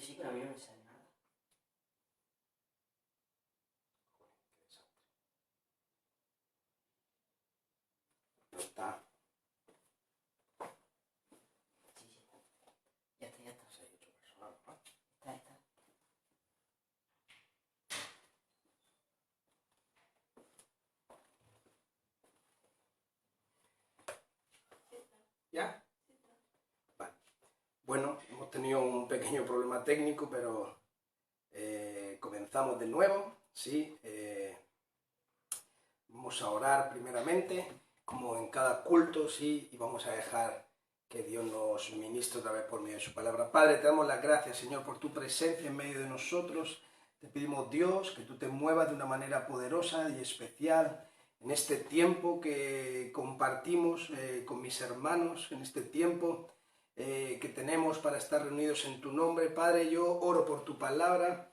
que sí, pero a mí no me sale nada. No está. Sí, sí, está. Ya está, ya está. 6, 8 personas, ¿no? Está, está. ¿Ya? Vale. Bueno, hemos tenido un pequeño problema técnico, pero comenzamos de nuevo, ¿sí? Vamos a orar primeramente, como en cada culto, ¿sí? Y vamos a dejar que Dios nos ministre otra vez por medio de su palabra. Padre, te damos las gracias, Señor, por tu presencia en medio de nosotros. Te pedimos, Dios, que tú te muevas de una manera poderosa y especial en este tiempo que compartimos con mis hermanos, en este tiempo que tenemos para estar reunidos en tu nombre. Padre, yo oro por tu palabra,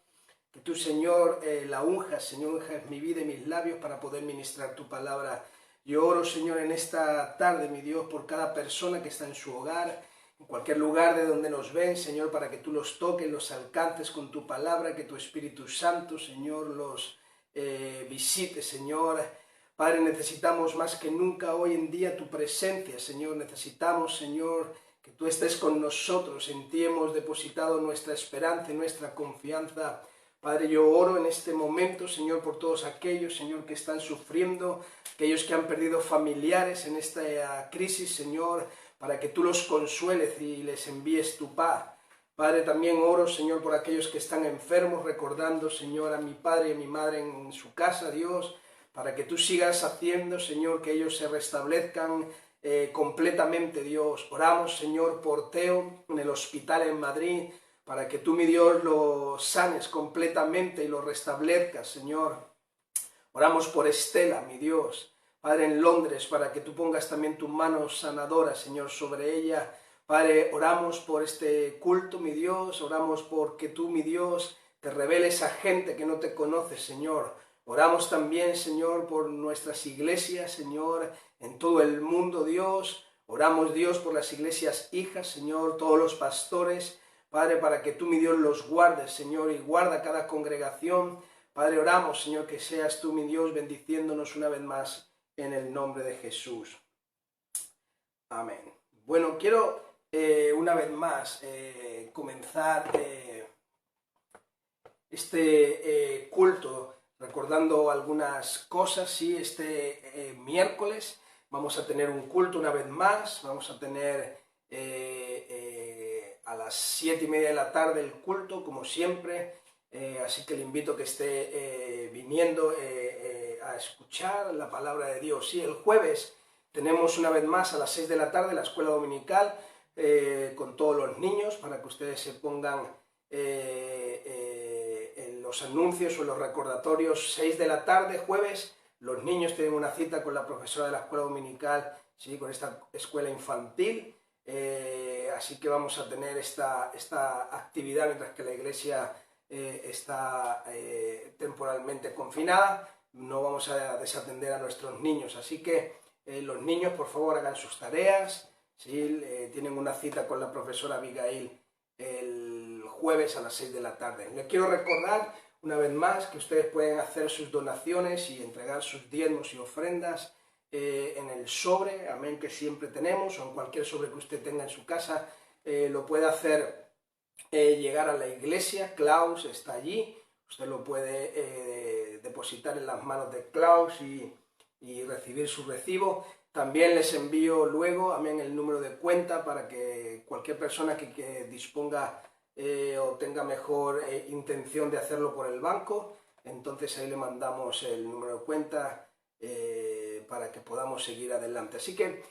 que tú, Señor, la unjas, Señor, unjas mi vida y mis labios para poder ministrar tu palabra. Yo oro, Señor, en esta tarde, mi Dios, por cada persona que está en su hogar, en cualquier lugar de donde nos ven, Señor, para que tú los toques, los alcances con tu palabra, que tu Espíritu Santo, Señor, los visite, Señor. Padre, necesitamos más que nunca hoy en día tu presencia, Señor. Necesitamos, Señor, que tú estés con nosotros. En ti hemos depositado nuestra esperanza y nuestra confianza. Padre, yo oro en este momento, Señor, por todos aquellos, Señor, que están sufriendo, aquellos que han perdido familiares en esta crisis, Señor, para que tú los consueles y les envíes tu paz. Padre, también oro, Señor, por aquellos que están enfermos, recordando, Señor, a mi padre y a mi madre en su casa, Dios, para que tú sigas haciendo, Señor, que ellos se restablezcan completamente, Dios. Oramos, Señor, por Teo en el hospital en Madrid, para que tú, mi Dios, lo sanes completamente y lo restablezcas, Señor. Oramos por Estela, mi Dios, Padre, en Londres, para que tú pongas también tu mano sanadora, Señor, sobre ella. Padre, oramos por este culto, mi Dios, oramos porque tú, mi Dios, te reveles a gente que no te conoce, Señor. Oramos también, Señor, por nuestras iglesias, Señor, en todo el mundo, Dios. Oramos, Dios, por las iglesias hijas, Señor, todos los pastores, Padre, para que tú, mi Dios, los guardes, Señor, y guarda cada congregación. Padre, oramos, Señor, que seas tú, mi Dios, bendiciéndonos una vez más en el nombre de Jesús. Amén. Bueno, quiero una vez más comenzar este culto recordando algunas cosas. Sí, este miércoles vamos a tener un culto una vez más, vamos a tener a las 7:30 de la tarde el culto, como siempre, así que le invito a que esté viniendo a escuchar la palabra de Dios. Sí, el jueves tenemos una vez más a las 6 de la tarde la escuela dominical con todos los niños, para que ustedes se pongan en los anuncios o en los recordatorios. 6 de la tarde, jueves, los niños tienen una cita con la profesora de la escuela dominical, ¿sí?, con esta escuela infantil. Así que vamos a tener esta actividad mientras que la iglesia está temporalmente confinada. No vamos a desatender a nuestros niños, así que los niños, por favor, hagan sus tareas, ¿sí? Tienen una cita con la profesora Abigail el jueves a las 6 de la tarde. Les quiero recordar una vez más que ustedes pueden hacer sus donaciones y entregar sus diezmos y ofrendas en el sobre, amén, que siempre tenemos, o en cualquier sobre que usted tenga en su casa. Lo puede hacer llegar a la iglesia. Klaus está allí, usted lo puede depositar en las manos de Klaus y recibir su recibo. También les envío luego, amén, el número de cuenta para que cualquier persona que disponga o tenga mejor intención de hacerlo por el banco, entonces ahí le mandamos el número de cuenta para que podamos seguir adelante. Así que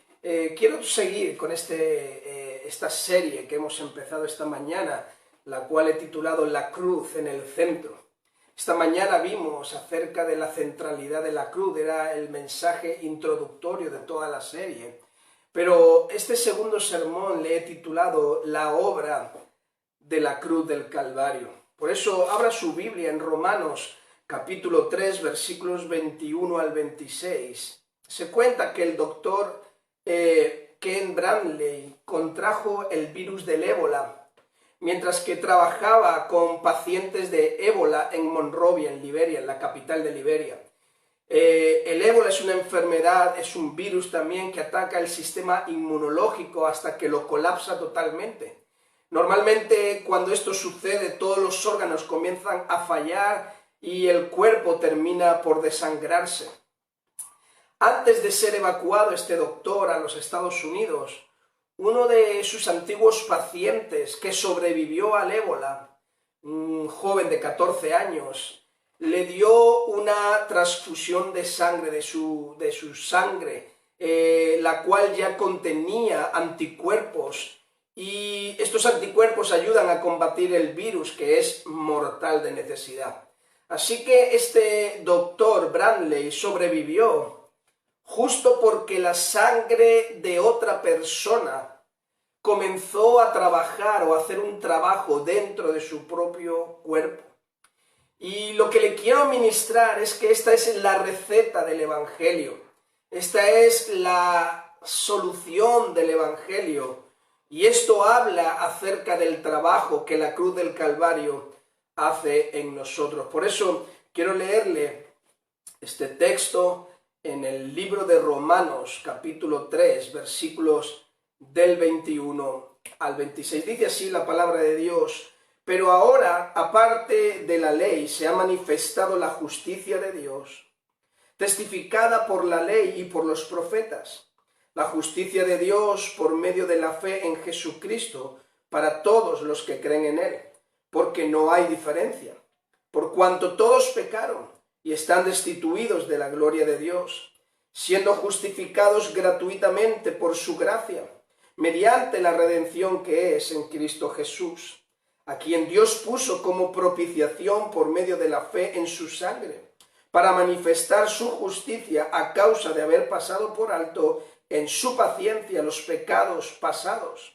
quiero seguir con esta serie que hemos empezado esta mañana, la cual he titulado La cruz en el centro. Esta mañana vimos acerca de la centralidad de la cruz, era el mensaje introductorio de toda la serie. Pero este segundo sermón le he titulado La obra de la cruz del Calvario. Por eso abra su Biblia en Romanos capítulo 3, versículos 21 al 26. Se cuenta que el doctor Ken Bradley contrajo el virus del ébola, mientras que trabajaba con pacientes de ébola en Monrovia, en Liberia, en la capital de Liberia. El ébola es una enfermedad, es un virus también que ataca el sistema inmunológico hasta que lo colapsa totalmente. Normalmente cuando esto sucede todos los órganos comienzan a fallar y el cuerpo termina por desangrarse. Antes de ser evacuado este doctor a los Estados Unidos, uno de sus antiguos pacientes que sobrevivió al ébola, un joven de 14 años, le dio una transfusión de sangre, de su sangre, la cual ya contenía anticuerpos, y estos anticuerpos ayudan a combatir el virus que es mortal de necesidad. Así que este doctor Bradley sobrevivió justo porque la sangre de otra persona comenzó a trabajar o a hacer un trabajo dentro de su propio cuerpo. Y lo que le quiero ministrar es que esta es la receta del Evangelio. Esta es la solución del Evangelio. Y esto habla acerca del trabajo que la cruz del Calvario hace en nosotros. Por eso quiero leerle este texto en el libro de Romanos, capítulo 3, versículos del 21 al 26. Dice así la palabra de Dios: pero ahora, aparte de la ley, se ha manifestado la justicia de Dios, testificada por la ley y por los profetas, la justicia de Dios por medio de la fe en Jesucristo para todos los que creen en Él, porque no hay diferencia, por cuanto todos pecaron y están destituidos de la gloria de Dios, siendo justificados gratuitamente por su gracia, mediante la redención que es en Cristo Jesús, a quien Dios puso como propiciación por medio de la fe en su sangre, para manifestar su justicia a causa de haber pasado por alto en su paciencia los pecados pasados,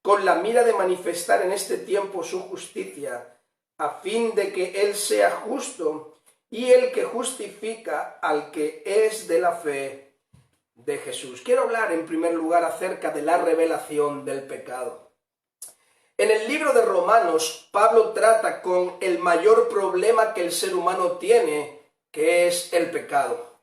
con la mira de manifestar en este tiempo su justicia, a fin de que Él sea justo y el que justifica al que es de la fe de Jesús. Quiero hablar en primer lugar acerca de la revelación del pecado. En el libro de Romanos, Pablo trata con el mayor problema que el ser humano tiene, que es el pecado.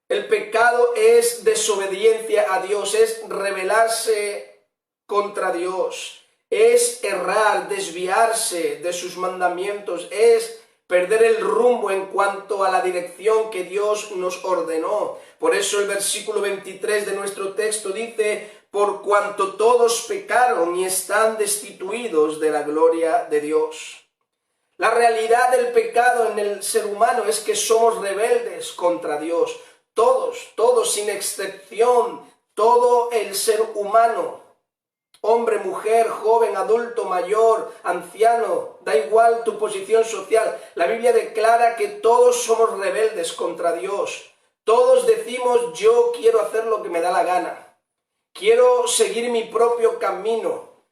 El pecado es desobediencia a Dios, es rebelarse contra Dios, es errar, desviarse de sus mandamientos, es perder el rumbo en cuanto a la dirección que Dios nos ordenó. Por eso el versículo 23 de nuestro texto dice: por cuanto todos pecaron y están destituidos de la gloria de Dios. La realidad del pecado en el ser humano es que somos rebeldes contra Dios. Todos sin excepción, todo el ser humano, hombre, mujer, joven, adulto, mayor, anciano, da igual tu posición social. La Biblia declara que todos somos rebeldes contra Dios. Todos decimos: yo quiero hacer lo que me da la gana. Quiero seguir mi propio camino.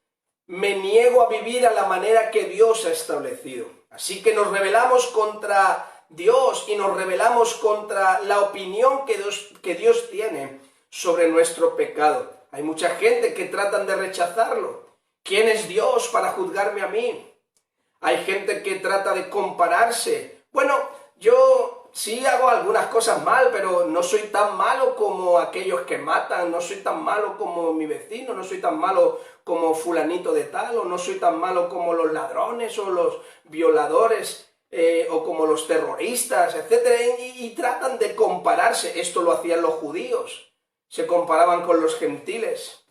Me niego a vivir a la manera que Dios ha establecido. Así que nos rebelamos contra Dios y nos rebelamos contra la opinión que Dios tiene sobre nuestro pecado. Hay mucha gente que tratan de rechazarlo. ¿Quién es Dios para juzgarme a mí? Hay gente que trata de compararse. Bueno, yo sí hago algunas cosas mal, pero no soy tan malo como aquellos que matan, no soy tan malo como mi vecino, no soy tan malo como fulanito de tal, o no soy tan malo como los ladrones o los violadores, o como los terroristas, etc. Y tratan de compararse. Esto lo hacían los judíos, se comparaban con los gentiles.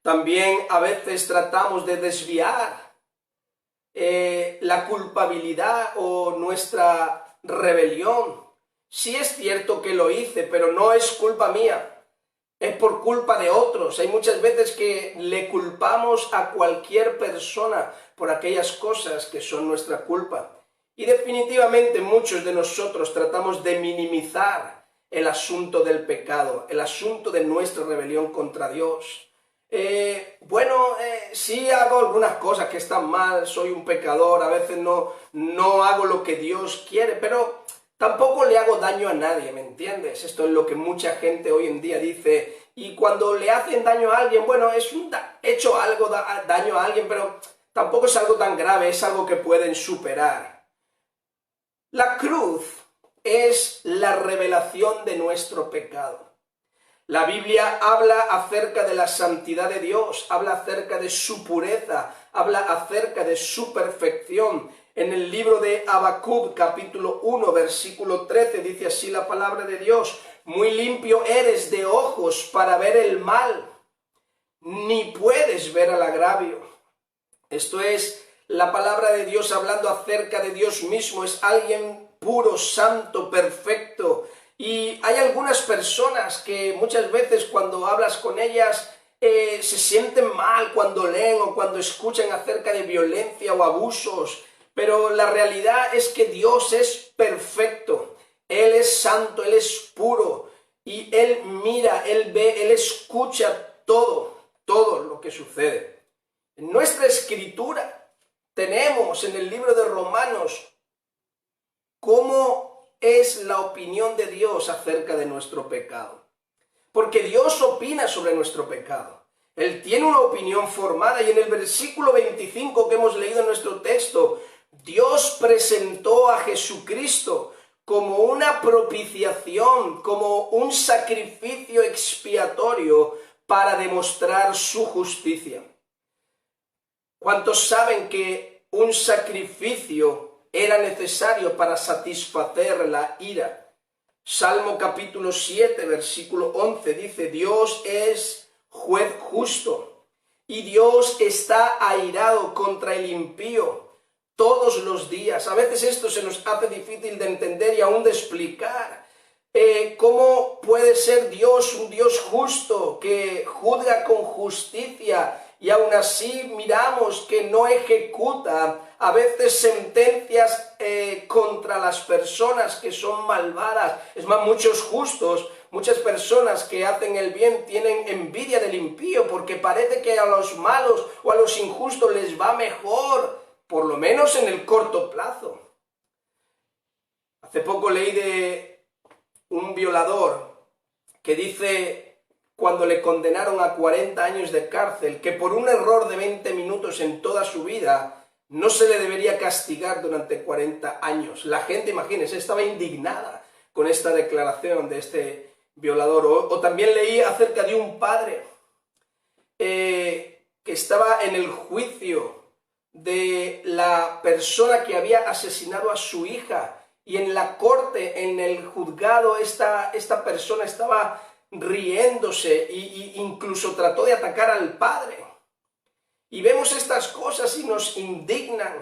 También a veces tratamos de desviar la culpabilidad o nuestra rebelión. Sí es cierto que lo hice, pero no es culpa mía, es por culpa de otros. Hay muchas veces que le culpamos a cualquier persona por aquellas cosas que son nuestra culpa. Y definitivamente muchos de nosotros tratamos de minimizar el asunto del pecado, el asunto de nuestra rebelión contra Dios. Sí hago algunas cosas que están mal, soy un pecador, a veces no hago lo que Dios quiere, pero tampoco le hago daño a nadie, ¿me entiendes? Esto es lo que mucha gente hoy en día dice, y cuando le hacen daño a alguien, bueno, es hecho algo daño a alguien, pero tampoco es algo tan grave, es algo que pueden superar. La cruz es la revelación de nuestro pecado. La Biblia habla acerca de la santidad de Dios, habla acerca de su pureza, habla acerca de su perfección. En el libro de Habacuc, capítulo 1, versículo 13, dice así la palabra de Dios: muy limpio eres de ojos para ver el mal, ni puedes ver el agravio. Esto es la palabra de Dios hablando acerca de Dios mismo. Es alguien puro, santo, perfecto. Y hay algunas personas que muchas veces cuando hablas con ellas se sienten mal cuando leen o cuando escuchan acerca de violencia o abusos. Pero la realidad es que Dios es perfecto. Él es santo, Él es puro. Y Él mira, Él ve, Él escucha todo lo que sucede. En nuestra escritura tenemos en el libro de Romanos cómo es la opinión de Dios acerca de nuestro pecado. Porque Dios opina sobre nuestro pecado. Él tiene una opinión formada y en el versículo 25 que hemos leído en nuestro texto, Dios presentó a Jesucristo como una propiciación, como un sacrificio expiatorio para demostrar su justicia. ¿Cuántos saben que un sacrificio era necesario para satisfacer la ira? Salmo capítulo 7, versículo 11 dice: Dios es juez justo y Dios está airado contra el impío todos los días. A veces esto se nos hace difícil de entender y aún de explicar. ¿Cómo puede ser Dios un Dios justo que juzga con justicia y aún así miramos que no ejecuta a veces sentencias contra las personas que son malvadas? Es más, muchos justos, muchas personas que hacen el bien tienen envidia del impío porque parece que a los malos o a los injustos les va mejor, por lo menos en el corto plazo. Hace poco leí de un violador que dice, cuando le condenaron a 40 años de cárcel, que por un error de 20 minutos en toda su vida no se le debería castigar durante 40 años. La gente, imagínense, estaba indignada con esta declaración de este violador. O también leí acerca de un padre que estaba en el juicio de la persona que había asesinado a su hija, y en la corte, en el juzgado, esta persona estaba riéndose e incluso trató de atacar al padre. Y vemos estas cosas y nos indignan.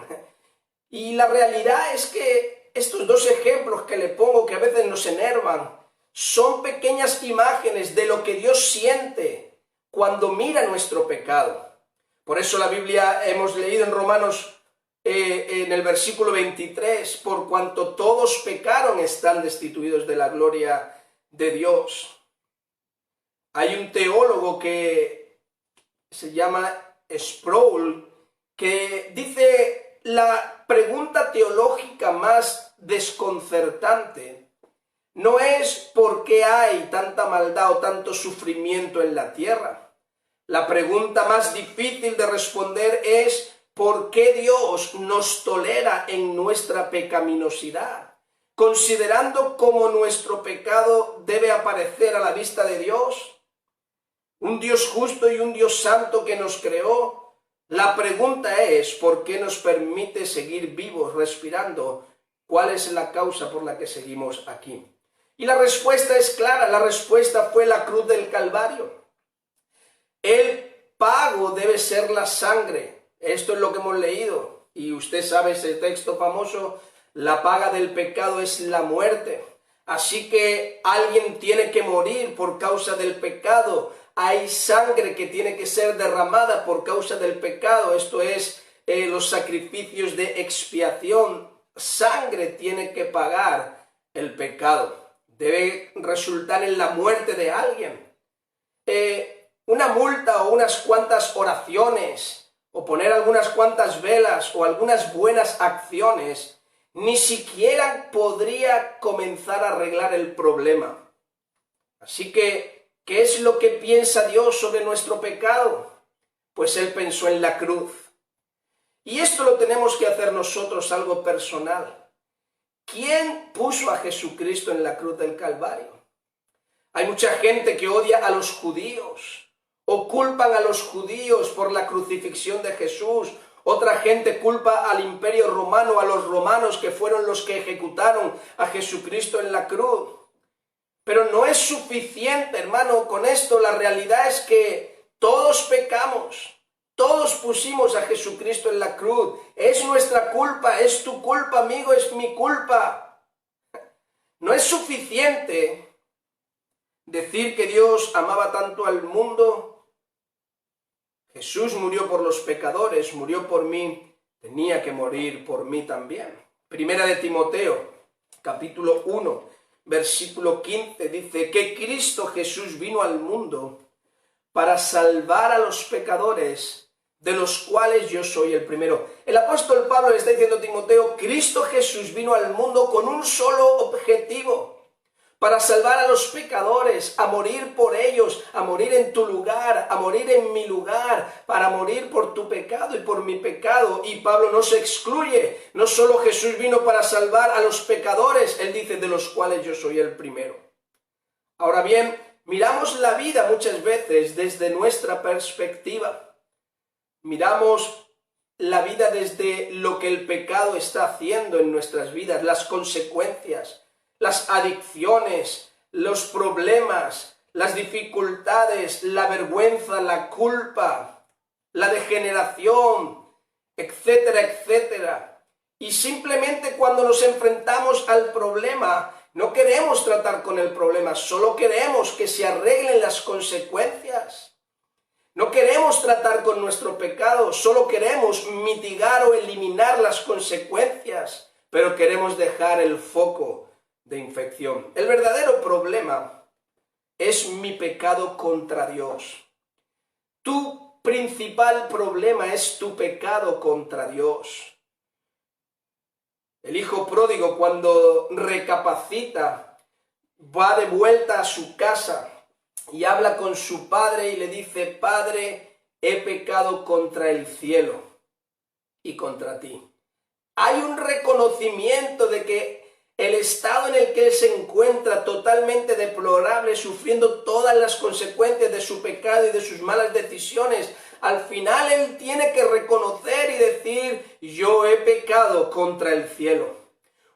Y la realidad es que estos dos ejemplos que le pongo, que a veces nos enervan, son pequeñas imágenes de lo que Dios siente cuando mira nuestro pecado. Por eso la Biblia, hemos leído en Romanos en el versículo 23, por cuanto todos pecaron están destituidos de la gloria de Dios. Hay un teólogo que se llama Sproul que dice: la pregunta teológica más desconcertante no es por qué hay tanta maldad o tanto sufrimiento en la tierra. La pregunta más difícil de responder es: ¿por qué Dios nos tolera en nuestra pecaminosidad? Considerando cómo nuestro pecado debe aparecer a la vista de Dios, un Dios justo y un Dios santo que nos creó, la pregunta es: ¿por qué nos permite seguir vivos, respirando? ¿Cuál es la causa por la que seguimos aquí? Y la respuesta es clara, la respuesta fue la cruz del Calvario. El pago debe ser la sangre. Esto es lo que hemos leído, y usted sabe ese texto famoso: la paga del pecado es la muerte. Así que alguien tiene que morir por causa del pecado. Hay sangre que tiene que ser derramada por causa del pecado. Esto es los sacrificios de expiación. Sangre tiene que pagar el pecado. Debe resultar en la muerte de alguien. Una multa o unas cuantas oraciones, o poner algunas cuantas velas o algunas buenas acciones, ni siquiera podría comenzar a arreglar el problema. Así que ¿Qué es lo que piensa Dios sobre nuestro pecado? Pues Él pensó en la cruz. Y esto lo tenemos que hacer nosotros, algo personal. ¿Quién puso a Jesucristo en la cruz del Calvario? Hay mucha gente que odia a los judíos o culpan a los judíos por la crucifixión de Jesús. Otra gente culpa al Imperio Romano, a los romanos que fueron los que ejecutaron a Jesucristo en la cruz. Pero no es suficiente, hermano, con esto. La realidad es que todos pecamos. Todos pusimos a Jesucristo en la cruz. Es nuestra culpa, es tu culpa, amigo, es mi culpa. No es suficiente decir que Dios amaba tanto al mundo. Jesús murió por los pecadores, murió por mí, tenía que morir por mí también. Primera de Timoteo, capítulo 1, versículo 15, dice que Cristo Jesús vino al mundo para salvar a los pecadores, de los cuales yo soy el primero. El apóstol Pablo le está diciendo a Timoteo, Cristo Jesús vino al mundo con un solo objetivo, para salvar a los pecadores, a morir por ellos, a morir en tu lugar, a morir en mi lugar, para morir por tu pecado y por mi pecado. Y Pablo no se excluye, no solo Jesús vino para salvar a los pecadores, él dice, de los cuales yo soy el primero. Ahora bien, miramos la vida muchas veces desde nuestra perspectiva. Miramos la vida desde lo que el pecado está haciendo en nuestras vidas, las consecuencias, las adicciones, los problemas, las dificultades, la vergüenza, la culpa, la degeneración, etcétera, etcétera. Y simplemente cuando nos enfrentamos al problema, no queremos tratar con el problema, solo queremos que se arreglen las consecuencias. No queremos tratar con nuestro pecado, solo queremos mitigar o eliminar las consecuencias, pero queremos dejar el foco de infección. El verdadero problema es mi pecado contra Dios. Tu principal problema es tu pecado contra Dios. El hijo pródigo, cuando recapacita, va de vuelta a su casa y habla con su padre y le dice, Padre, he pecado contra el cielo y contra ti. Hay un reconocimiento de que el estado en el que él se encuentra totalmente deplorable, sufriendo todas las consecuencias de su pecado y de sus malas decisiones, al final él tiene que reconocer y decir, yo he pecado contra el cielo.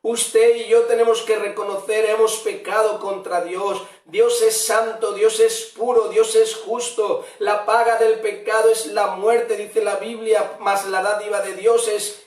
Usted y yo tenemos que reconocer, hemos pecado contra Dios. Dios es santo, Dios es puro, Dios es justo. La paga del pecado es la muerte, dice la Biblia, mas la dádiva de Dios es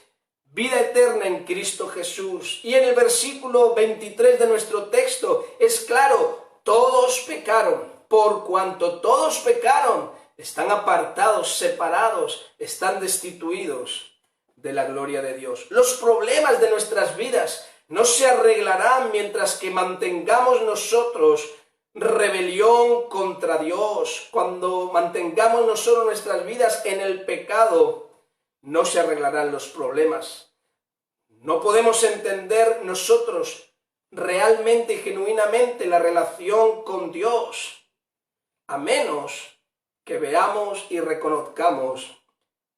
vida eterna en Cristo Jesús. Y en el versículo 23 de nuestro texto es claro, todos pecaron. Por cuanto todos pecaron, están apartados, separados, están destituidos de la gloria de Dios. Los problemas de nuestras vidas no se arreglarán mientras que mantengamos nosotros rebelión contra Dios. Cuando mantengamos nosotros nuestras vidas en el pecado, no se arreglarán los problemas. No podemos entender nosotros realmente y genuinamente la relación con Dios, a menos que veamos y reconozcamos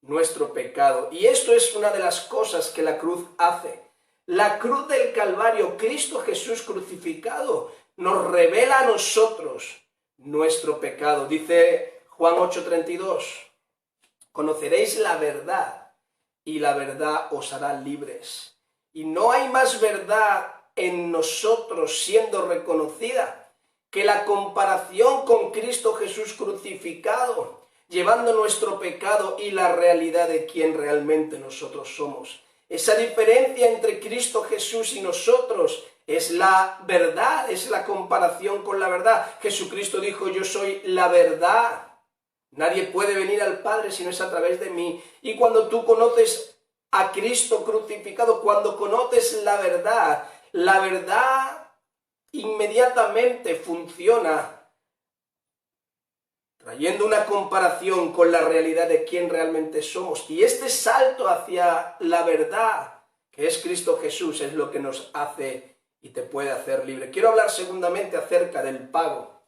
nuestro pecado. Y esto es una de las cosas que la cruz hace. La cruz del Calvario, Cristo Jesús crucificado, nos revela a nosotros nuestro pecado. Dice Juan 8:32, conoceréis la verdad y la verdad os hará libres. Y no hay más verdad en nosotros siendo reconocida que la comparación con Cristo Jesús crucificado, llevando nuestro pecado y la realidad de quién realmente nosotros somos. Esa diferencia entre Cristo Jesús y nosotros es la verdad, es la comparación con la verdad. Jesucristo dijo, yo soy la verdad. Nadie puede venir al Padre si no es a través de mí. Y cuando tú conoces a Cristo crucificado, cuando conoces la verdad inmediatamente funciona trayendo una comparación con la realidad de quién realmente somos. Y este salto hacia la verdad, que es Cristo Jesús, es lo que nos hace y te puede hacer libre. Quiero hablar segundamente acerca del pago.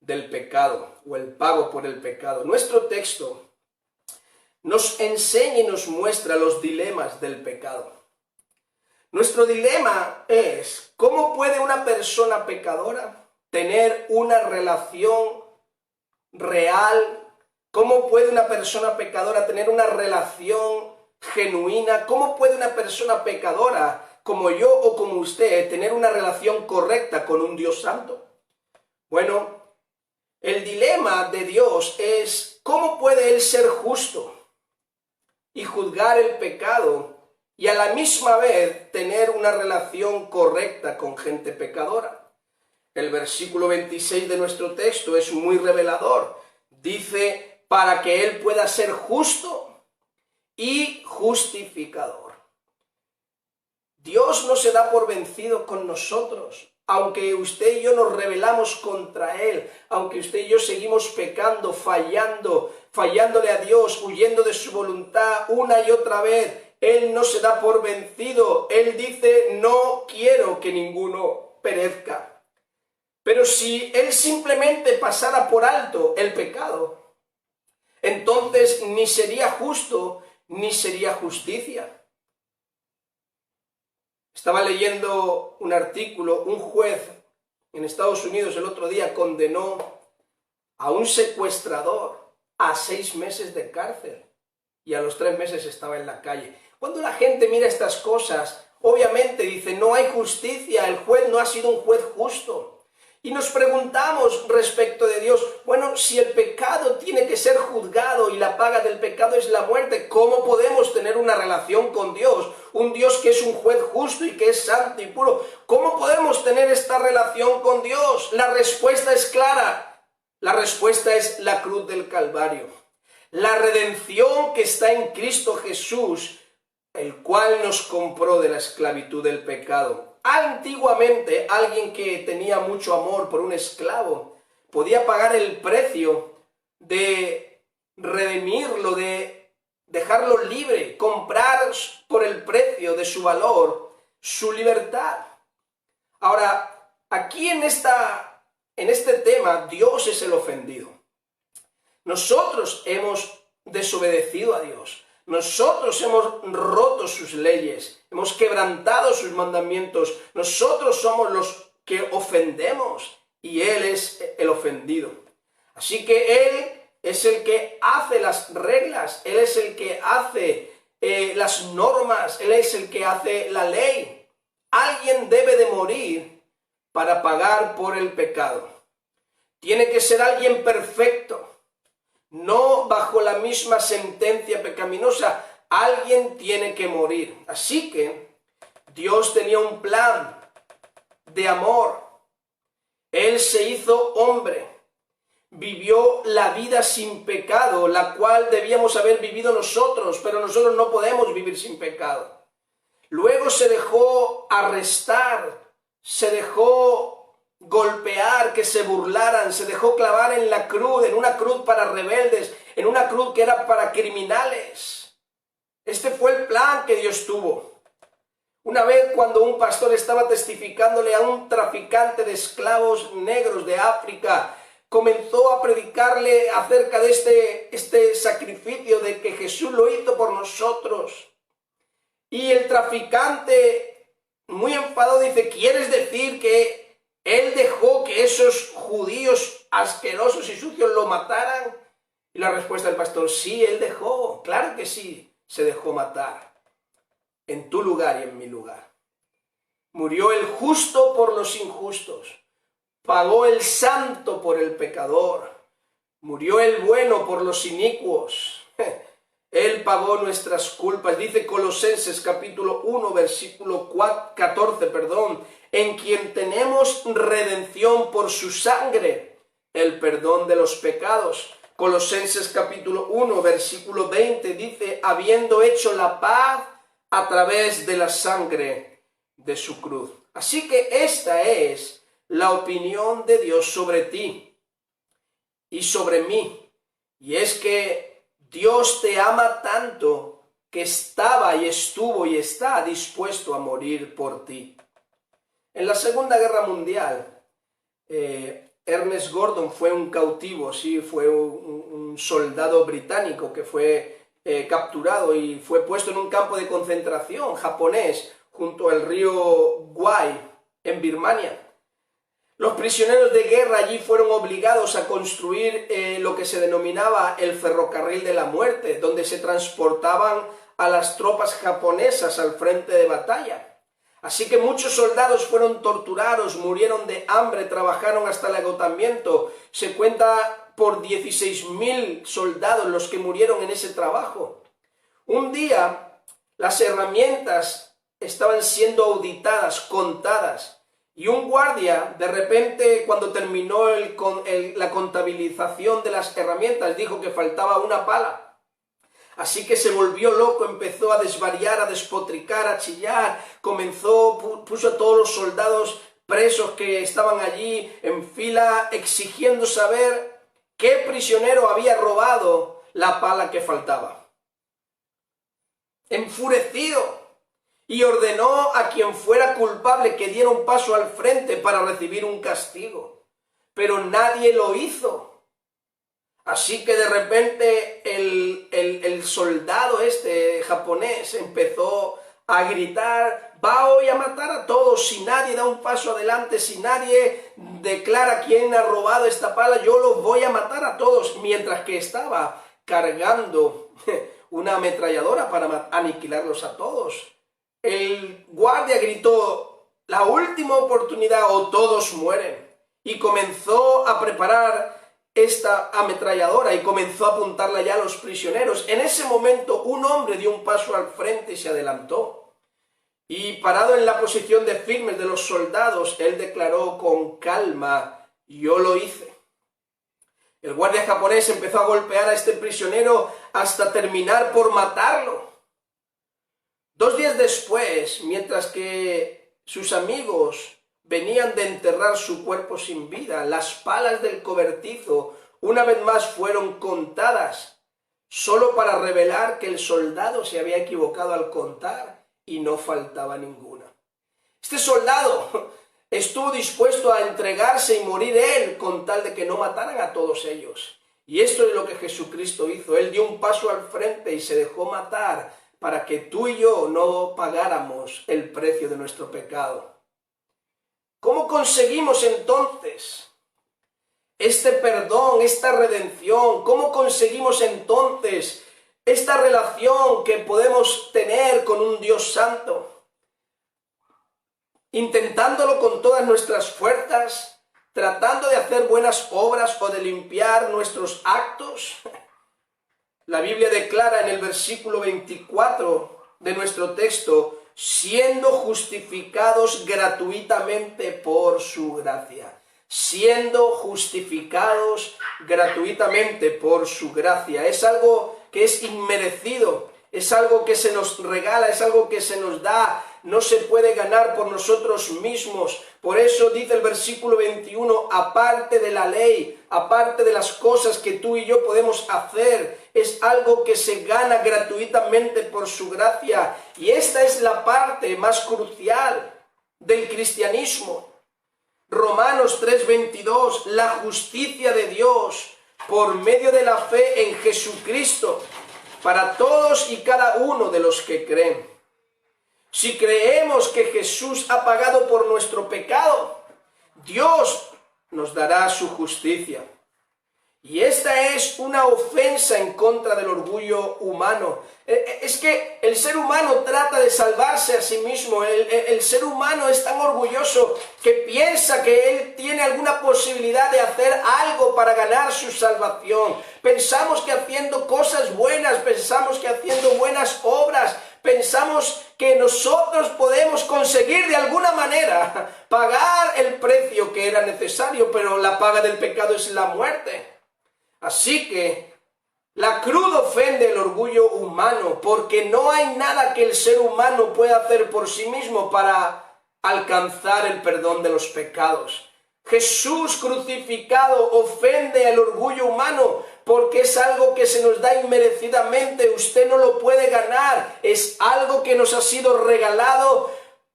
del pecado o el pago por el pecado. Nuestro texto nos enseña y nos muestra los dilemas del pecado. Nuestro dilema es: ¿cómo puede una persona pecadora tener una relación real? ¿Cómo puede una persona pecadora tener una relación genuina? ¿Cómo puede una persona pecadora como yo o como usted tener una relación correcta con un Dios santo? Bueno, el dilema de Dios es: ¿cómo puede Él ser justo y juzgar el pecado y a la misma vez tener una relación correcta con gente pecadora? El versículo 26 de nuestro texto es muy revelador. Dice: para que Él pueda ser justo y justificador. Dios no se da por vencido con nosotros. Aunque usted y yo nos rebelamos contra Él, aunque usted y yo seguimos pecando, fallándole a Dios, huyendo de su voluntad una y otra vez, Él no se da por vencido. Él dice: no quiero que ninguno perezca. Pero si Él simplemente pasara por alto el pecado, entonces ni sería justo ni sería justicia. Estaba leyendo un artículo. Un juez en Estados Unidos el otro día condenó a un secuestrador a 6 meses de cárcel y a los 3 meses estaba en la calle. Cuando la gente mira estas cosas, obviamente dice: no hay justicia, el juez no ha sido un juez justo. Y nos preguntamos respecto de Dios: bueno, si el pecado tiene que ser juzgado y la paga del pecado es la muerte, ¿cómo podemos tener una relación con Dios? Un Dios que es un juez justo y que es santo y puro. ¿Cómo podemos tener esta relación con Dios? La respuesta es clara. La respuesta es la cruz del Calvario. La redención que está en Cristo Jesús, el cual nos compró de la esclavitud del pecado. Antiguamente, alguien que tenía mucho amor por un esclavo podía pagar el precio de redimirlo, de dejarlo libre, comprar por el precio de su valor su libertad. Ahora, aquí en este tema, Dios es el ofendido. Nosotros hemos desobedecido a Dios. Nosotros hemos roto sus leyes, hemos quebrantado sus mandamientos. Nosotros somos los que ofendemos y Él es el ofendido. Así que Él es el que hace las reglas, Él es el que hace las normas, Él es el que hace la ley. Alguien debe de morir para pagar por el pecado. Tiene que ser alguien perfecto. No bajo la misma sentencia pecaminosa. Alguien tiene que morir. Así que Dios tenía un plan de amor. Él se hizo hombre. Vivió la vida sin pecado, la cual debíamos haber vivido nosotros, pero nosotros no podemos vivir sin pecado. Luego se dejó arrestar, se dejó golpear, que se burlaran, se dejó clavar en la cruz, en una cruz para rebeldes, en una cruz que era para criminales. Este fue el plan que Dios tuvo. Una vez, cuando un pastor estaba testificándole a un traficante de esclavos negros de África, comenzó a predicarle acerca de este sacrificio, de que Jesús lo hizo por nosotros. Y el traficante, muy enfadado, dice: ¿quieres decir que Él dejó que esos judíos asquerosos y sucios lo mataran? Y la respuesta del pastor: sí, Él dejó, claro que sí, se dejó matar, en tu lugar y en mi lugar. Murió el justo por los injustos, pagó el santo por el pecador, murió el bueno por los inicuos. Él pagó nuestras culpas. Dice Colosenses capítulo 1, versículo 14, en quien tenemos redención por su sangre, el perdón de los pecados. Colosenses capítulo 1, versículo 20 dice: habiendo hecho la paz a través de la sangre de su cruz. Así que esta es la opinión de Dios sobre ti y sobre mí. Y es que Dios te ama tanto que estaba y estuvo y está dispuesto a morir por ti. En la Segunda Guerra Mundial, Ernest Gordon fue un cautivo, sí, fue un soldado británico que fue capturado y fue puesto en un campo de concentración japonés junto al río Kwai en Birmania. Los prisioneros de guerra allí fueron obligados a construir lo que se denominaba el ferrocarril de la muerte, donde se transportaban a las tropas japonesas al frente de batalla. Así que muchos soldados fueron torturados, murieron de hambre, trabajaron hasta el agotamiento. Se cuenta por 16.000 soldados los que murieron en ese trabajo. Un día las herramientas estaban siendo auditadas, contadas, y un guardia, de repente, cuando terminó la contabilización de las herramientas, dijo que faltaba una pala. Así que se volvió loco, empezó a desvariar, a despotricar, a chillar, puso a todos los soldados presos que estaban allí en fila, exigiendo saber qué prisionero había robado la pala que faltaba. Enfurecido, y ordenó a quien fuera culpable que diera un paso al frente para recibir un castigo. Pero nadie lo hizo. Así que de repente el soldado japonés empezó a gritar: va hoy a matar a todos, si nadie da un paso adelante, si nadie declara quién ha robado esta pala, yo los voy a matar a todos, mientras que estaba cargando una ametralladora para aniquilarlos a todos. El guardia gritó: la última oportunidad o todos mueren, y comenzó a preparar esta ametralladora y comenzó a apuntarla ya a los prisioneros. En ese momento un hombre dio un paso al frente y se adelantó, y parado en la posición de firmes de los soldados, él declaró con calma: yo lo hice. El guardia japonés empezó a golpear a este prisionero hasta terminar por matarlo. 2 días después, mientras que sus amigos venían de enterrar su cuerpo sin vida, las palas del cobertizo una vez más fueron contadas, solo para revelar que el soldado se había equivocado al contar y no faltaba ninguna. Este soldado estuvo dispuesto a entregarse y morir él con tal de que no mataran a todos ellos. Y esto es lo que Jesucristo hizo. Él dio un paso al frente y se dejó matar para que tú y yo no pagáramos el precio de nuestro pecado. ¿Cómo conseguimos entonces este perdón, esta redención? ¿Cómo conseguimos entonces esta relación que podemos tener con un Dios santo? Intentándolo con todas nuestras fuerzas, tratando de hacer buenas obras o de limpiar nuestros actos. La Biblia declara en el versículo 24 de nuestro texto: siendo justificados gratuitamente por su gracia. Siendo justificados gratuitamente por su gracia. Es algo que es inmerecido, es algo que se nos regala, es algo que se nos da, no se puede ganar por nosotros mismos. Por eso dice el versículo 21, aparte de la ley, aparte de las cosas que tú y yo podemos hacer, es algo que se gana gratuitamente por su gracia. Y esta es la parte más crucial del cristianismo. Romanos 3:22, la justicia de Dios por medio de la fe en Jesucristo, para todos y cada uno de los que creen. Si creemos que Jesús ha pagado por nuestro pecado, Dios nos dará su justicia. Y esta es una ofensa en contra del orgullo humano. Es que el ser humano trata de salvarse a sí mismo. El ser humano es tan orgulloso que piensa que él tiene alguna posibilidad de hacer algo para ganar su salvación. Pensamos que haciendo cosas buenas, pensamos que haciendo buenas obras, pensamos que nosotros podemos conseguir de alguna manera pagar el precio que era necesario, pero la paga del pecado es la muerte. Así que la cruz ofende el orgullo humano, porque no hay nada que el ser humano pueda hacer por sí mismo para alcanzar el perdón de los pecados. Jesús crucificado ofende el orgullo humano, porque es algo que se nos da inmerecidamente. Usted no lo puede ganar, es algo que nos ha sido regalado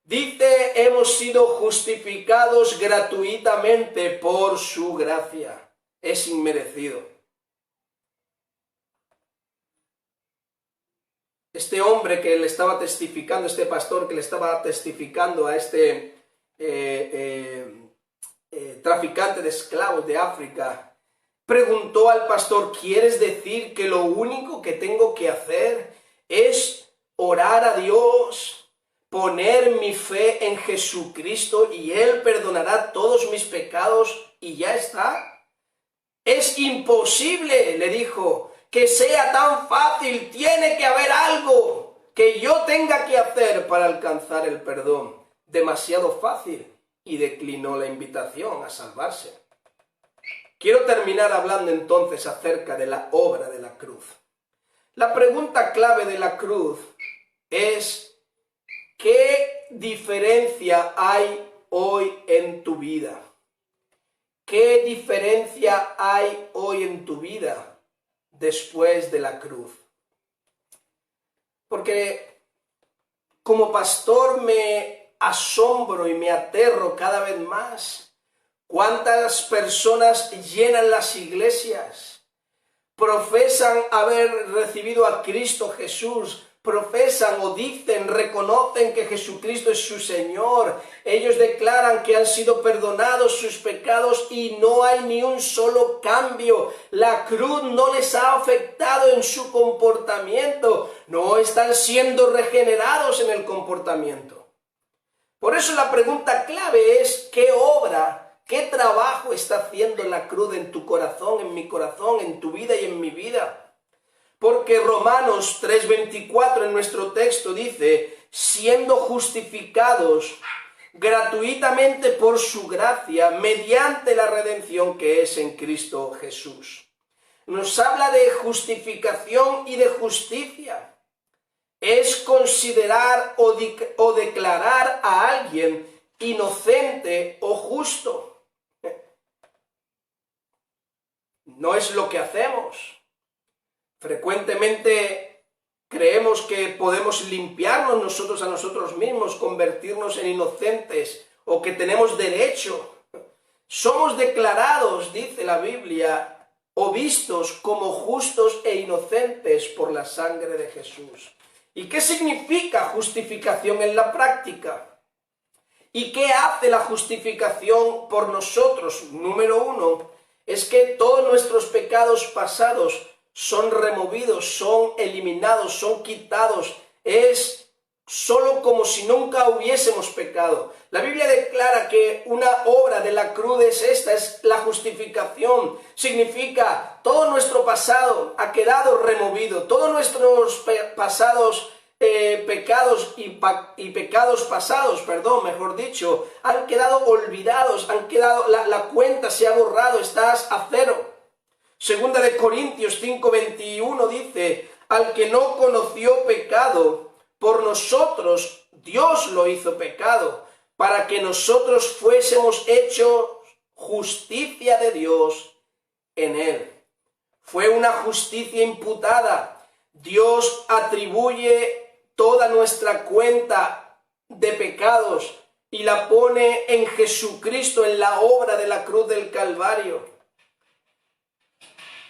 Dice, hemos sido justificados gratuitamente por su gracia. Es inmerecido. Este hombre que le estaba testificando, este pastor que le estaba testificando a este traficante de esclavos de África, preguntó al pastor, ¿quieres decir que lo único que tengo que hacer es orar a Dios, poner mi fe en Jesucristo y Él perdonará todos mis pecados y ya está? Es imposible, le dijo, que sea tan fácil. Tiene que haber algo que yo tenga que hacer para alcanzar el perdón. Demasiado fácil. Y declinó la invitación a salvarse. Quiero terminar hablando entonces acerca de la obra de la cruz. La pregunta clave de la cruz es: ¿qué diferencia hay hoy en tu vida? ¿Qué diferencia hay hoy en tu vida después de la cruz? Porque como pastor me asombro y me aterro cada vez más. ¿Cuántas personas llenan las iglesias? Profesan haber recibido a Cristo Jesús, profesan o dicen, reconocen que Jesucristo es su Señor. Ellos declaran que han sido perdonados sus pecados y no hay ni un solo cambio. La cruz no les ha afectado en su comportamiento. No están siendo regenerados en el comportamiento. Por eso la pregunta clave es: ¿qué obra, qué trabajo está haciendo la cruz en tu corazón, en mi corazón, en tu vida y en mi vida? Porque Romanos 3:24 en nuestro texto dice, siendo justificados gratuitamente por su gracia, mediante la redención que es en Cristo Jesús. Nos habla de justificación y de justicia. Es considerar o declarar a alguien inocente o justo. No es lo que hacemos. Frecuentemente creemos que podemos limpiarnos nosotros a nosotros mismos, convertirnos en inocentes o que tenemos derecho. Somos declarados, dice la Biblia, o vistos como justos e inocentes por la sangre de Jesús. ¿Y qué significa justificación en la práctica? ¿Y qué hace la justificación por nosotros? Número uno, es que todos nuestros pecados pasados son removidos, son eliminados, son quitados. Es solo como si nunca hubiésemos pecado. La Biblia declara que una obra de la cruz es esta, es la justificación. Significa todo nuestro pasado ha quedado removido, todos nuestros pecados pasados, mejor dicho, han quedado olvidados, la cuenta se ha borrado, estás a cero. Segunda de Corintios 5:21 dice, al que no conoció pecado, por nosotros Dios lo hizo pecado, para que nosotros fuésemos hechos justicia de Dios en él. Fue una justicia imputada. Dios atribuye toda nuestra cuenta de pecados y la pone en Jesucristo, en la obra de la cruz del Calvario.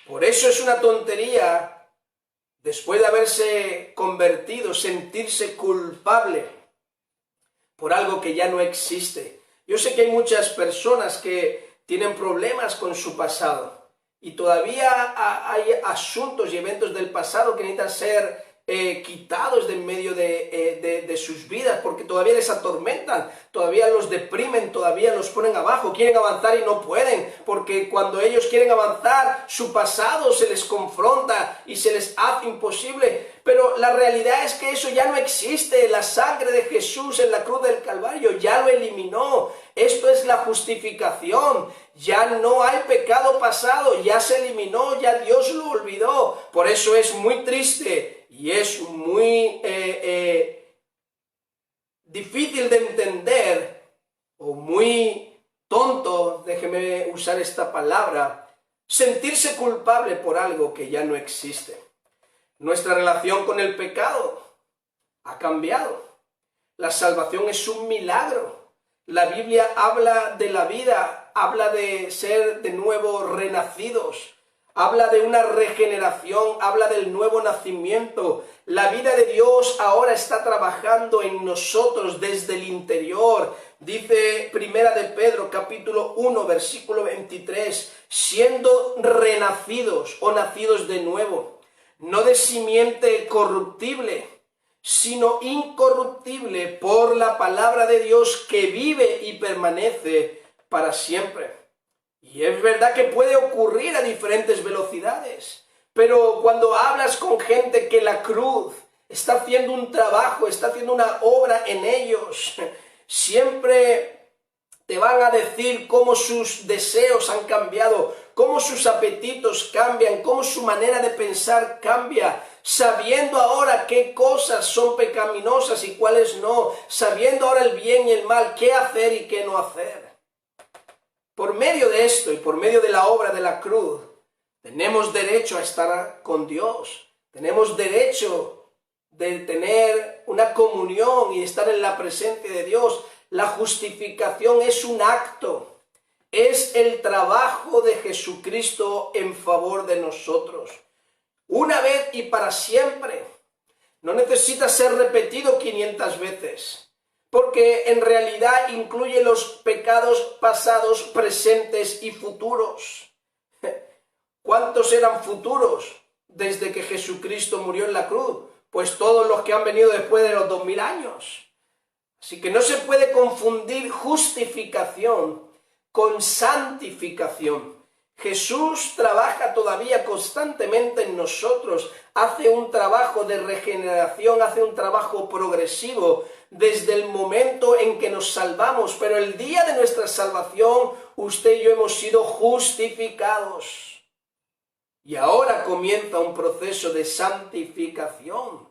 Por eso es una tontería, después de haberse convertido, sentirse culpable por algo que ya no existe. Yo sé que hay muchas personas que tienen problemas con su pasado y todavía hay asuntos y eventos del pasado que necesitan ser quitados de en medio de sus vidas, porque todavía les atormentan, todavía los deprimen, todavía los ponen abajo, quieren avanzar y no pueden, porque cuando ellos quieren avanzar, su pasado se les confronta y se les hace imposible. Pero la realidad es que eso ya no existe. La sangre de Jesús en la cruz del Calvario ya lo eliminó. Esto es la justificación. Ya no hay pecado pasado, ya se eliminó, ya Dios lo olvidó. Por eso es muy triste y es muy difícil de entender, o muy tonto, déjeme usar esta palabra, sentirse culpable por algo que ya no existe. Nuestra relación con el pecado ha cambiado. La salvación es un milagro. La Biblia habla de la vida, habla de ser de nuevo renacidos, habla de una regeneración, habla del nuevo nacimiento. La vida de Dios ahora está trabajando en nosotros desde el interior. Dice Primera de Pedro, capítulo 1, versículo 23, siendo renacidos o nacidos de nuevo, no de simiente corruptible, sino incorruptible por la palabra de Dios que vive y permanece para siempre. Y es verdad que puede ocurrir a diferentes velocidades, pero cuando hablas con gente que la cruz está haciendo un trabajo, está haciendo una obra en ellos, siempre te van a decir cómo sus deseos han cambiado, cómo sus apetitos cambian, cómo su manera de pensar cambia, sabiendo ahora qué cosas son pecaminosas y cuáles no, sabiendo ahora el bien y el mal, qué hacer y qué no hacer. Por medio de esto y por medio de la obra de la cruz, tenemos derecho a estar con Dios, tenemos derecho de tener una comunión y estar en la presencia de Dios. La justificación es un acto, es el trabajo de Jesucristo en favor de nosotros. Una vez y para siempre. No necesita ser repetido 500 veces. Porque en realidad incluye los pecados pasados, presentes y futuros. ¿Cuántos eran futuros desde que Jesucristo murió en la cruz? Pues todos los que han venido después de los 2000 años. Así que no se puede confundir justificación con santificación. Jesús trabaja todavía constantemente en nosotros, hace un trabajo de regeneración, hace un trabajo progresivo desde el momento en que nos salvamos, pero el día de nuestra salvación, usted y yo hemos sido justificados. Y ahora comienza un proceso de santificación.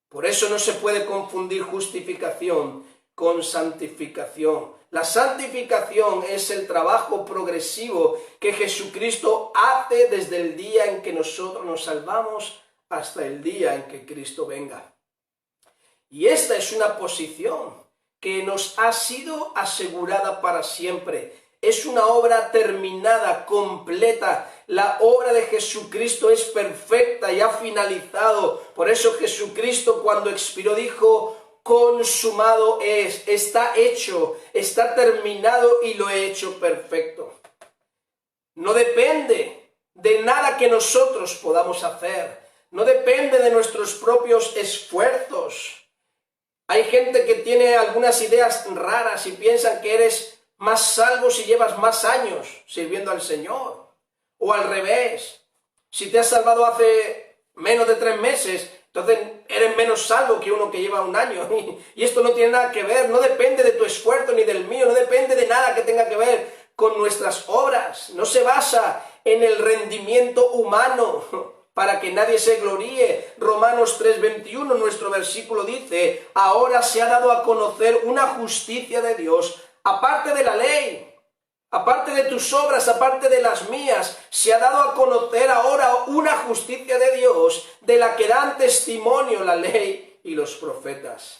Por eso no se puede confundir justificación con santificación. La santificación es el trabajo progresivo que Jesucristo hace desde el día en que nosotros nos salvamos hasta el día en que Cristo venga. Y esta es una posición que nos ha sido asegurada para siempre. Es una obra terminada, completa. La obra de Jesucristo es perfecta y ha finalizado. Por eso Jesucristo cuando expiró dijo: consumado es, está hecho, está terminado y lo he hecho perfecto. No depende de nada que nosotros podamos hacer, no depende de nuestros propios esfuerzos. Hay gente que tiene algunas ideas raras y piensan que eres más salvo si llevas más años sirviendo al Señor, o al revés, si te has salvado hace menos de 3 meses, entonces eres menos salvo que uno que lleva un año. Y esto no tiene nada que ver, no depende de tu esfuerzo ni del mío, no depende de nada que tenga que ver con nuestras obras. No se basa en el rendimiento humano para que nadie se gloríe. Romanos 3:21, nuestro versículo dice: ahora se ha dado a conocer una justicia de Dios, aparte de la ley. Aparte de tus obras, aparte de las mías, se ha dado a conocer ahora una justicia de Dios de la que dan testimonio la ley y los profetas.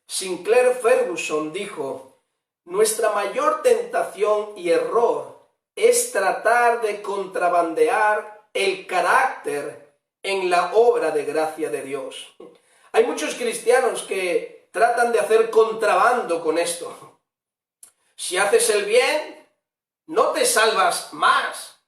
Sinclair Ferguson dijo: nuestra mayor tentación y error es tratar de contrabandear el carácter en la obra de gracia de Dios. Hay muchos cristianos que tratan de hacer contrabando con esto. Si haces el bien, no te salvas más.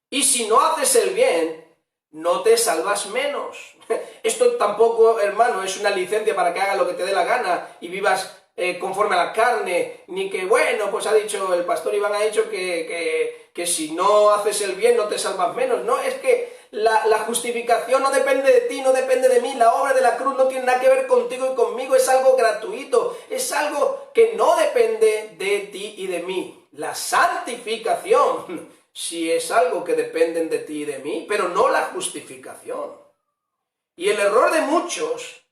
Y si no haces el bien, no te salvas menos. Esto tampoco, hermano, es una licencia para que hagas lo que te dé la gana y vivas conforme a la carne, ni que, bueno, pues ha dicho, el pastor Iván ha dicho que si no haces el bien no te salvas menos. No, es que la justificación no depende de ti, no depende de mí. La obra de la cruz no tiene nada que ver contigo y conmigo, es algo gratuito, es algo que no depende de ti y de mí. La santificación sí es algo que depende de ti y de mí, pero no la justificación. Y el error de muchos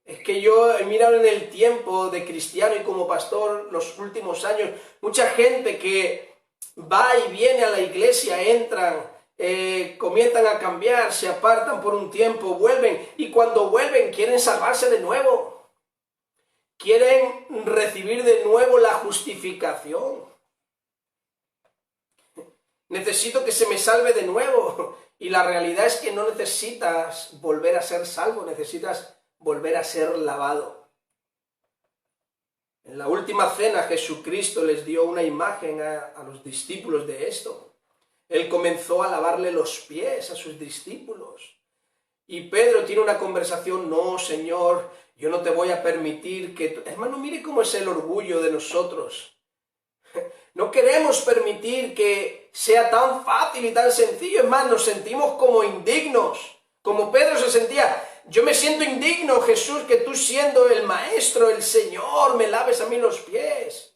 es que yo he mirado en el tiempo de cristiano y como pastor los últimos años, mucha gente que va y viene a la iglesia, entran, comienzan a cambiar, se apartan por un tiempo, vuelven y cuando vuelven quieren salvarse de nuevo. quieren recibir de nuevo la justificación. Necesito que se me salve de nuevo. Y la realidad es que no necesitas volver a ser salvo, necesitas volver a ser lavado. En la última cena Jesucristo les dio una imagen a los discípulos de esto. Él comenzó a lavarle los pies a sus discípulos. Y Pedro tiene una conversación: no, Señor, yo no te voy a permitir que... Hermano, mire cómo es el orgullo de nosotros. No queremos permitir que sea tan fácil y tan sencillo. Es más, nos sentimos como indignos. Como Pedro se sentía: yo me siento indigno, Jesús, que tú siendo el Maestro, el Señor, me laves a mí los pies.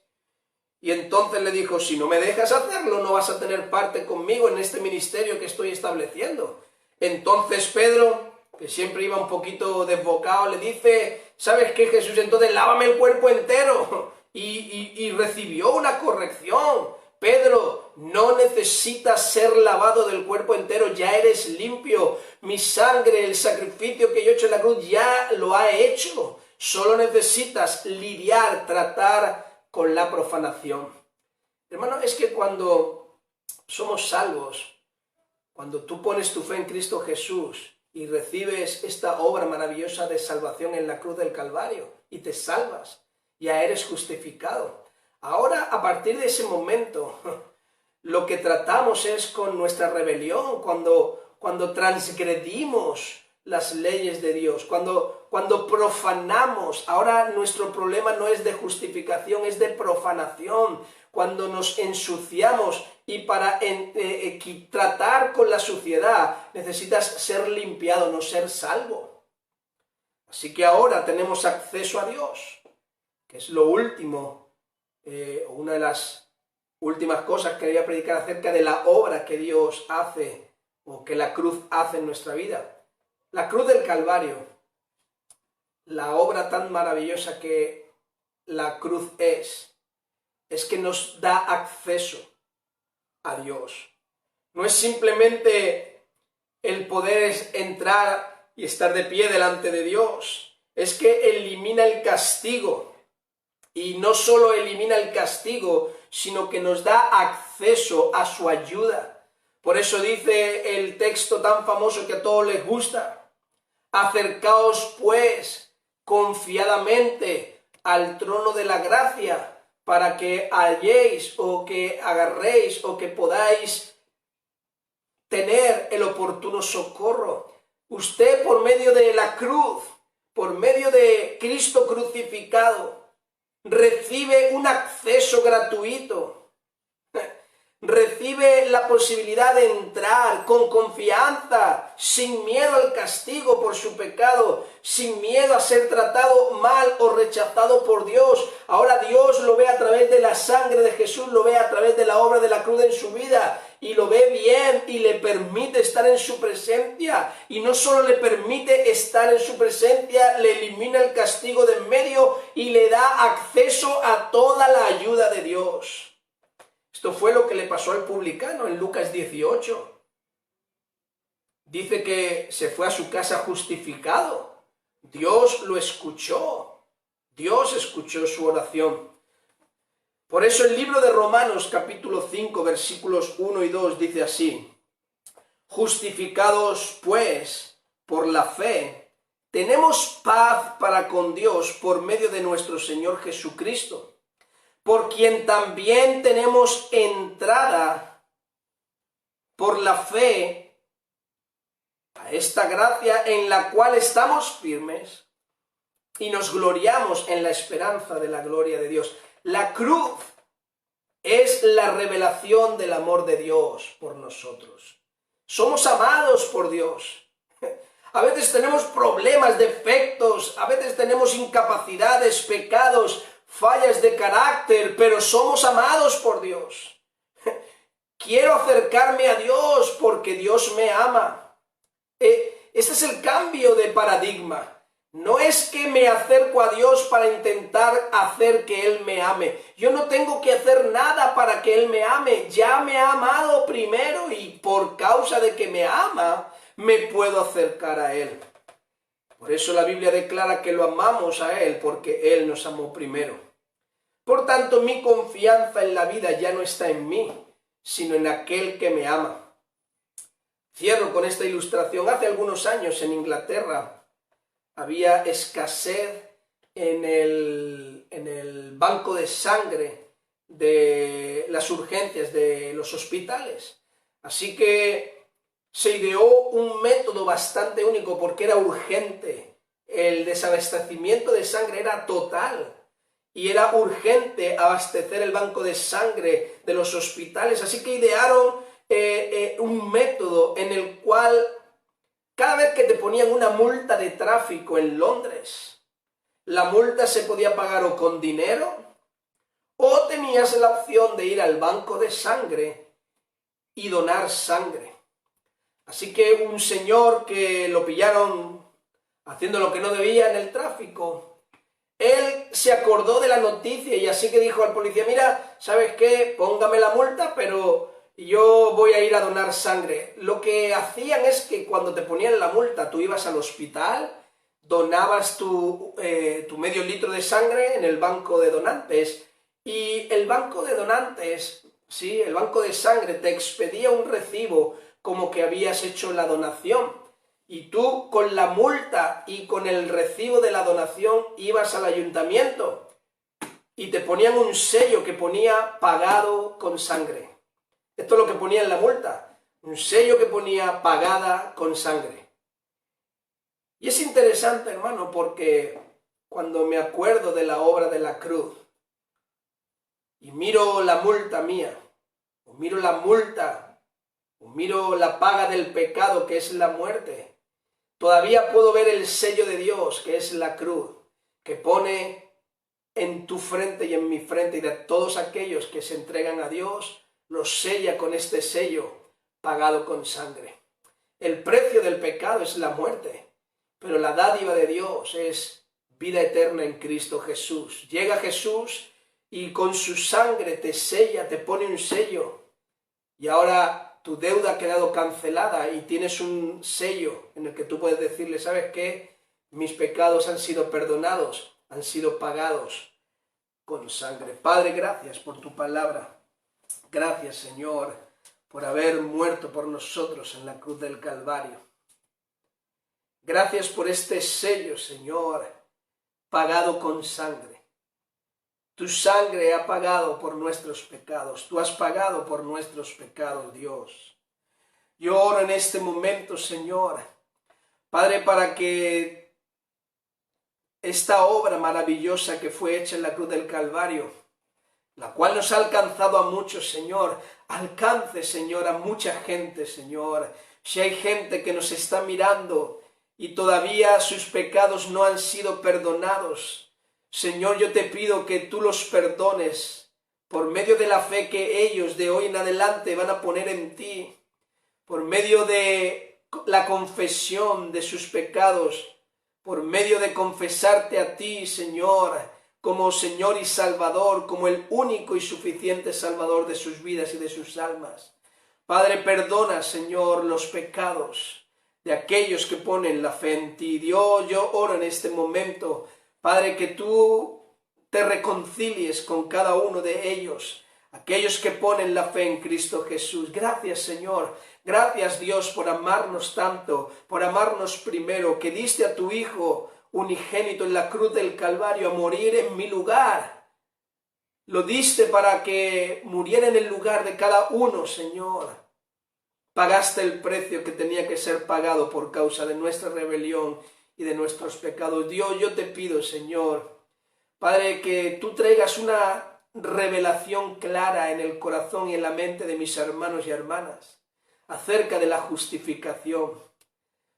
Y entonces le dijo: si no me dejas hacerlo, no vas a tener parte conmigo en este ministerio que estoy estableciendo. Entonces Pedro, que siempre iba un poquito desbocado, le dice: ¿sabes qué, Jesús? Entonces lávame el cuerpo entero. Y recibió una corrección. Pedro, no necesitas ser lavado del cuerpo entero, ya eres limpio. Mi sangre, el sacrificio que yo he hecho en la cruz, ya lo ha hecho. Solo necesitas lidiar, tratar con la profanación. Hermano, es que cuando somos salvos, cuando tú pones tu fe en Cristo Jesús y recibes esta obra maravillosa de salvación en la cruz del Calvario y te salvas, ya eres justificado. Ahora, a partir de ese momento, lo que tratamos es con nuestra rebelión, cuando transgredimos las leyes de Dios, cuando profanamos. Ahora nuestro problema no es de justificación, es de profanación. Cuando nos ensuciamos, y para tratar con la suciedad necesitas ser limpiado, no ser salvo. Así que ahora tenemos acceso a Dios, que es lo último, una de las últimas cosas que quería predicar acerca de la obra que Dios hace, o que la cruz hace en nuestra vida. La cruz del Calvario, la obra tan maravillosa que la cruz es que nos da acceso a Dios. No es simplemente el poder entrar y estar de pie delante de Dios, es que elimina el castigo. Y no solo elimina el castigo, sino que nos da acceso a su ayuda. Por eso dice el texto tan famoso que a todos les gusta: acercaos pues confiadamente al trono de la gracia, para que halléis o que agarréis o que podáis tener el oportuno socorro. Usted, por medio de la cruz, por medio de Cristo crucificado, recibe un acceso gratuito, recibe la posibilidad de entrar con confianza, sin miedo al castigo por su pecado, sin miedo a ser tratado mal o rechazado por Dios. Ahora Dios lo ve a través de la sangre de Jesús, lo ve a través de la obra de la cruz en su vida, y lo ve bien y le permite estar en su presencia. Y no solo le permite estar en su presencia, le elimina el castigo de en medio y le da acceso a toda la ayuda de Dios. Esto fue lo que le pasó al publicano en Lucas 18. Dice que se fue a su casa justificado. Dios lo escuchó. Dios escuchó su oración. Por eso el libro de Romanos capítulo 5 versículos 1 y 2 dice así: justificados pues por la fe, tenemos paz para con Dios por medio de nuestro Señor Jesucristo, por quien también tenemos entrada por la fe a esta gracia en la cual estamos firmes y nos gloriamos en la esperanza de la gloria de Dios. La cruz es la revelación del amor de Dios por nosotros. Somos amados por Dios. A veces tenemos problemas, defectos, a veces tenemos incapacidades, pecados, fallas de carácter, pero somos amados por Dios. Quiero acercarme a Dios porque Dios me ama. Este es el cambio de paradigma. No es que me acerco a Dios para intentar hacer que Él me ame. Yo no tengo que hacer nada para que Él me ame. Ya me ha amado primero y por causa de que me ama, me puedo acercar a Él. Por eso la Biblia declara que lo amamos a Él, porque Él nos amó primero. Por tanto, mi confianza en la vida ya no está en mí, sino en aquel que me ama. Cierro con esta ilustración. Hace algunos años en Inglaterra había escasez en el banco de sangre de las urgencias de los hospitales. Así que se ideó un método bastante único porque era urgente. El desabastecimiento de sangre era total y era urgente abastecer el banco de sangre de los hospitales. Así que idearon un método en el cual cada vez que te ponían una multa de tráfico en Londres, la multa se podía pagar o con dinero o tenías la opción de ir al banco de sangre y donar sangre. Así que un señor que lo pillaron haciendo lo que no debía en el tráfico, él se acordó de la noticia y así que dijo al policía, mira, ¿sabes qué? Póngame la multa, pero yo voy a ir a donar sangre. Lo que hacían es que cuando te ponían la multa, tú ibas al hospital, donabas tu medio litro de sangre en el banco de donantes y el banco de donantes, sí, el banco de sangre te expedía un recibo como que habías hecho la donación y tú con la multa y con el recibo de la donación ibas al ayuntamiento y te ponían un sello que ponía pagado con sangre. Esto es lo que ponía en la multa, un sello que ponía pagada con sangre. Y es interesante, hermano, porque cuando me acuerdo de la obra de la cruz y miro la multa mía, o miro la multa miro la paga del pecado que es la muerte, todavía puedo ver el sello de Dios que es la cruz, que pone en tu frente y en mi frente y de todos aquellos que se entregan a Dios, los sella con este sello pagado con sangre. El precio del pecado es la muerte, pero la dádiva de Dios es vida eterna en Cristo Jesús. Llega Jesús y con su sangre te sella, te pone un sello y ahora tu deuda ha quedado cancelada y tienes un sello en el que tú puedes decirle, ¿sabes qué? Mis pecados han sido perdonados, han sido pagados con sangre. Padre, gracias por tu palabra. Gracias, Señor, por haber muerto por nosotros en la cruz del Calvario. Gracias por este sello, Señor, pagado con sangre. Tu sangre ha pagado por nuestros pecados. Tú has pagado por nuestros pecados, Dios. Yo oro en este momento, Señor, Padre, para que esta obra maravillosa que fue hecha en la cruz del Calvario, la cual nos ha alcanzado a muchos, Señor, alcance, Señor, a mucha gente, Señor. Si hay gente que nos está mirando y todavía sus pecados no han sido perdonados, Señor, yo te pido que tú los perdones por medio de la fe que ellos de hoy en adelante van a poner en ti, por medio de la confesión de sus pecados, por medio de confesarte a ti, Señor, como Señor y Salvador, como el único y suficiente Salvador de sus vidas y de sus almas. Padre, perdona, Señor, los pecados de aquellos que ponen la fe en ti. Dios, yo oro en este momento, Padre, que tú te reconcilies con cada uno de ellos, aquellos que ponen la fe en Cristo Jesús. Gracias, Señor. Gracias, Dios, por amarnos tanto, por amarnos primero, que diste a tu Hijo unigénito en la cruz del Calvario a morir en mi lugar. Lo diste para que muriera en el lugar de cada uno, Señor. Pagaste el precio que tenía que ser pagado por causa de nuestra rebelión y de nuestros pecados. Dios, yo te pido, Señor, Padre, que tú traigas una revelación clara en el corazón y en la mente de mis hermanos y hermanas acerca de la justificación.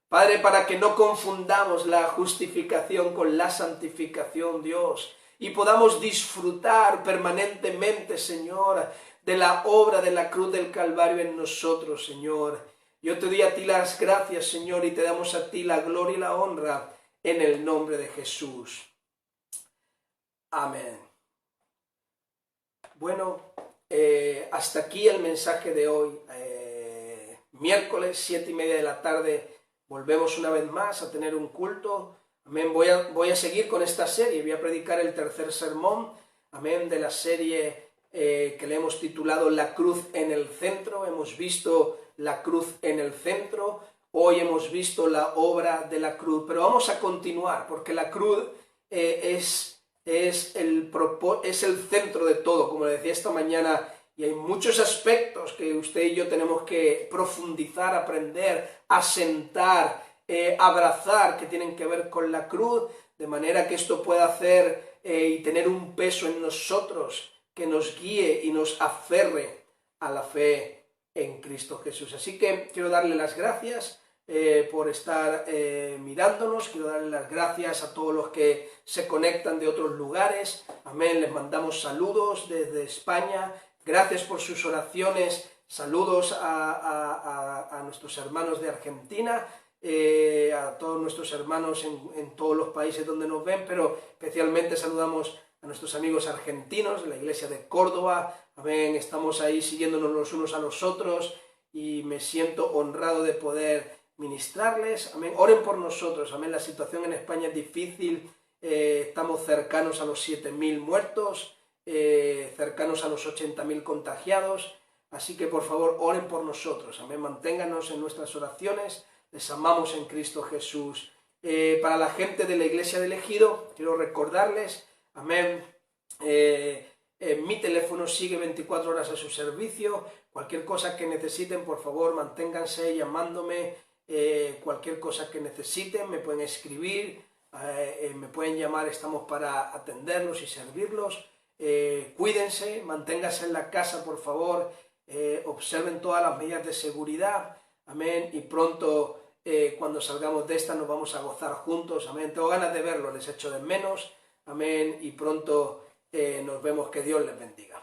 Padre, para que no confundamos la justificación con la santificación, Dios, y podamos disfrutar permanentemente, Señor, de la obra de la cruz del Calvario en nosotros, Señor. Yo te doy a ti las gracias, Señor, y te damos a ti la gloria y la honra en el nombre de Jesús. Amén. Bueno, hasta aquí el mensaje de hoy. Miércoles, 7:30 de la tarde, volvemos una vez más a tener un culto. Amén. Voy a seguir con esta serie, voy a predicar el tercer sermón, amén, de la serie que le hemos titulado La cruz en el centro. Hemos visto la cruz en el centro, hoy hemos visto la obra de la cruz, pero vamos a continuar, porque la cruz es el centro de todo, como le decía esta mañana, y hay muchos aspectos que usted y yo tenemos que profundizar, aprender, asentar, abrazar, que tienen que ver con la cruz, de manera que esto pueda hacer y tener un peso en nosotros que nos guíe y nos aferre a la fe en Cristo Jesús. Así que quiero darle las gracias por estar mirándonos, quiero darle las gracias a todos los que se conectan de otros lugares, amén, les mandamos saludos desde España, gracias por sus oraciones, saludos a nuestros hermanos de Argentina, a todos nuestros hermanos en todos los países donde nos ven, pero especialmente saludamos a nuestros amigos argentinos de la iglesia de Córdoba, amén, estamos ahí siguiéndonos los unos a los otros y me siento honrado de poder ministrarles, amén, oren por nosotros, amén, la situación en España es difícil, estamos cercanos a los 7.000 muertos, cercanos a los 80.000 contagiados, así que por favor oren por nosotros, amén, manténganos en nuestras oraciones, les amamos en Cristo Jesús. Para la gente de la iglesia de Elegido, quiero recordarles, amén, mi teléfono sigue 24 horas a su servicio, cualquier cosa que necesiten, por favor, manténganse llamándome, cualquier cosa que necesiten, me pueden escribir, me pueden llamar, estamos para atenderlos y servirlos, cuídense, manténganse en la casa, por favor, observen todas las medidas de seguridad, amén, y pronto, cuando salgamos de esta, nos vamos a gozar juntos, amén, tengo ganas de verlo, les echo de menos, amén, y pronto nos vemos, que Dios les bendiga.